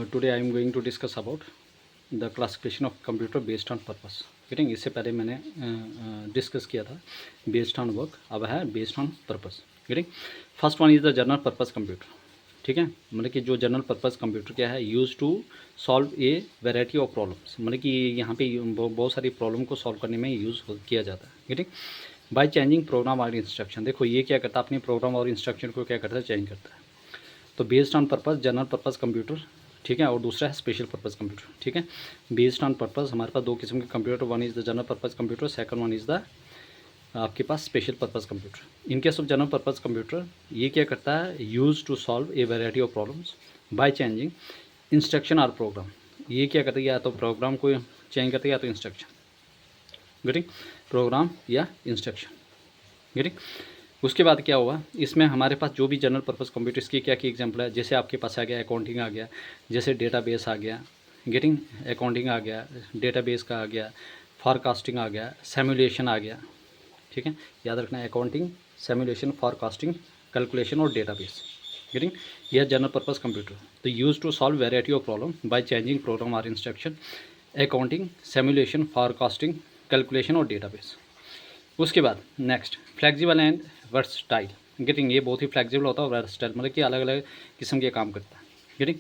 Today I am going to discuss about the classification of computer based on purpose. Getting इससे पहले मैंने discuss किया था based on work, अब है based on purpose. Getting first one is the general purpose computer. ठीक है, मतलब कि जो जनरल पर्पस कंप्यूटर क्या है, use to solve a variety of problems. मतलब कि यहाँ पे बहुत सारी प्रॉब्लम को सॉल्व करने में यूज़ किया जाता है. गेटिंग बाय चेंजिंग प्रोग्राम और इंस्ट्रक्शन. देखो ये क्या करता है, अपने प्रोग्राम और इंस्ट्रक्शन को क्या करता है, चेंज करता है. तो based on purpose general purpose computer, ठीक है, और दूसरा है स्पेशल पर्पस कंप्यूटर. ठीक है, बेस्ड ऑन पर्पस हमारे पास दो किस्म के computer, one is the general purpose computer, second one is the आपके पास special purpose computer. In case of general purpose computer ये क्या करता है, use to solve a variety of problems by changing instruction और प्रोग्राम. ये क्या करता है, या तो प्रोग्राम को चेंज करता है या तो इंस्ट्रक्शन. गेटिंग प्रोग्राम या इंस्ट्रक्शन. गेटिंग उसके बाद क्या हुआ, इसमें हमारे पास जो भी जनरल पर्पस कंप्यूटर्स की क्या की एग्जांपल है, जैसे आपके पास आ गया अकाउंटिंग आ गया, जैसे डेटाबेस आ गया. गेटिंग अकाउंटिंग आ गया, डेटाबेस का आ गया, फॉरकास्टिंग आ गया, सिमुलेशन आ गया. ठीक है, याद रखना है अकाउंटिंग, सिमुलेशन, फॉरकास्टिंग, कैलकुलेशन और डेटाबेस. गेटिंग यह जनरल पर्पस कंप्यूटर. तो use to solve variety of problem by changing program और instruction, accounting, simulation, forecasting, calculation और डेटाबेस. उसके बाद next flexible and versatile. Getting ये बहुत ही फ्लेक्सिबल होता है और वर्सटाइल, मतलब कि अलग अलग किस्म के काम करता है. गेटिंग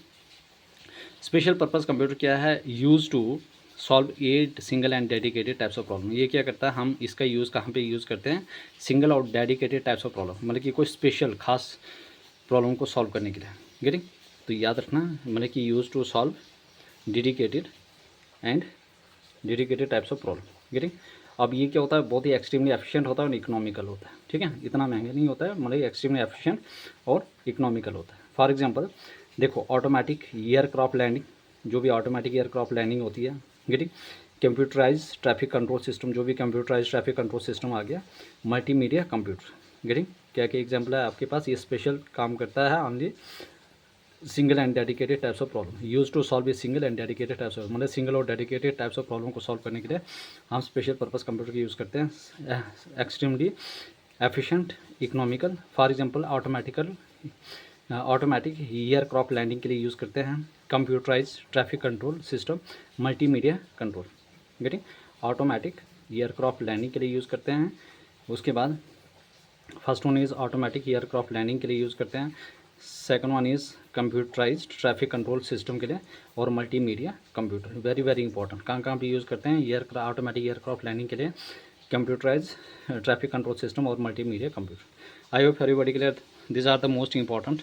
स्पेशल पर्पस कंप्यूटर क्या है, use to solve a single and dedicated types of problem. ये क्या करता है, हम इसका यूज़ कहाँ पे यूज़ करते हैं, सिंगल और डेडिकेटेड टाइप्स ऑफ प्रॉब्लम, मतलब कि कोई स्पेशल खास प्रॉब्लम को सॉल्व करने के लिए. गेटिंग तो याद रखना, मतलब कि use to solve dedicated and dedicated types of problem. Getting अब ये क्या होता है, बहुत ही एक्सट्रीमली एफिशिएंट होता है और इकोनॉमिकल होता है. ठीक है, इतना महंगा नहीं होता है, मतलब एक्सट्रीमली एफिशिएंट और इकोनॉमिकल होता है. फॉर एग्जांपल देखो ऑटोमेटिक एयरक्राफ्ट लैंडिंग, जो भी ऑटोमेटिक एयरक्राफ्ट लैंडिंग होती है. Getting computerise traffic control system, जो भी कंप्यूटराइज ट्रैफिक कंट्रोल सिस्टम आ गया. Multimedia computer. गेटिंग क्या क्या एग्जाम्पल है आपके पास, ये स्पेशल काम करता है only single and dedicated types of problem. Use to solve a single and dedicated types of, मतलब सिंगल और डेडिकेटेड टाइप्स ऑफ प्रॉब्लम को सॉल्व करने के लिए हम स्पेशल पर्पस कंप्यूटर का यूज़ करते हैं. Extremely efficient, economical. For example automatic aircraft landing के लिए यूज़ करते हैं. Computerise traffic control system, multimedia control. Getting automatic aircraft landing के लिए यूज़ करते हैं. उसके बाद first one is automatic aircraft landing के लिए यूज़ करते हैं. Second one is computerise traffic control system के लिए और multimedia computer. Very very important, कहाँ कहाँ पे यूज़ करते हैं, ऑटोमेटिक एयरक्राफ्ट लैंडिंग के लिए कंप्यूटराइज ट्रैफिक कंट्रोल सिस्टम और multimedia computer. I hope everybody clear. This are the most important.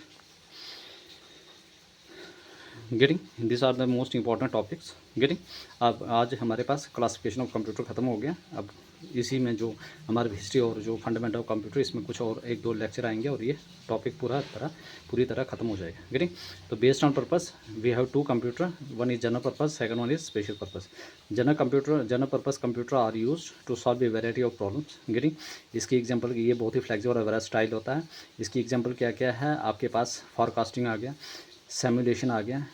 Getting this are the most important topics. Getting अब आज हमारे पास क्लासिफिकेशन ऑफ कंप्यूटर ख़त्म हो गया. अब इसी में जो हमारी हिस्ट्री और जो फंडामेंटल ऑफ कंप्यूटर, इसमें कुछ और एक दो लेक्चर आएंगे और ये टॉपिक पूरी तरह खत्म हो जाएगा. गेटिंग तो based on purpose we have two computer, one is general purpose, second one is special purpose. General purpose computer are use to solve a variety of problems. Getting इसकी एग्जाम्पल, ये बहुत ही flexible और वेरास्टाइल होता है. इसकी example क्या क्या है, आपके पास फॉरकास्टिंग आ गया, सिमुलेशन आ गया,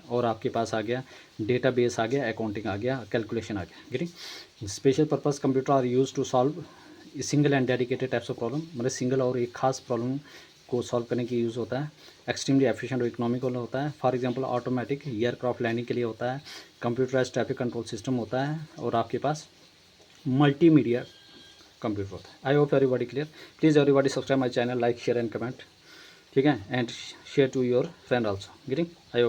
और आपके पास आ गया डेटाबेस आ गया, अकाउंटिंग आ गया, कैलकुलेशन आ गया. Getting special purpose computer are use to solve single and dedicated types of problem, मतलब सिंगल और एक खास प्रॉब्लम को सॉल्व करने की यूज़ होता है. एक्सट्रीमली एफिशिएंट और इकोनॉमिकल होता है. For example automatic aircraft landing के लिए होता है. कंप्यूटराइज ट्रैफिक कंट्रोल सिस्टम होता है. और आपके पास मल्टीमीडिया कंप्यूटर होता है. I hope everybody clear. Please everybody subscribe my channel, like share and comment. ठीक है, and share to your friend also. Getting I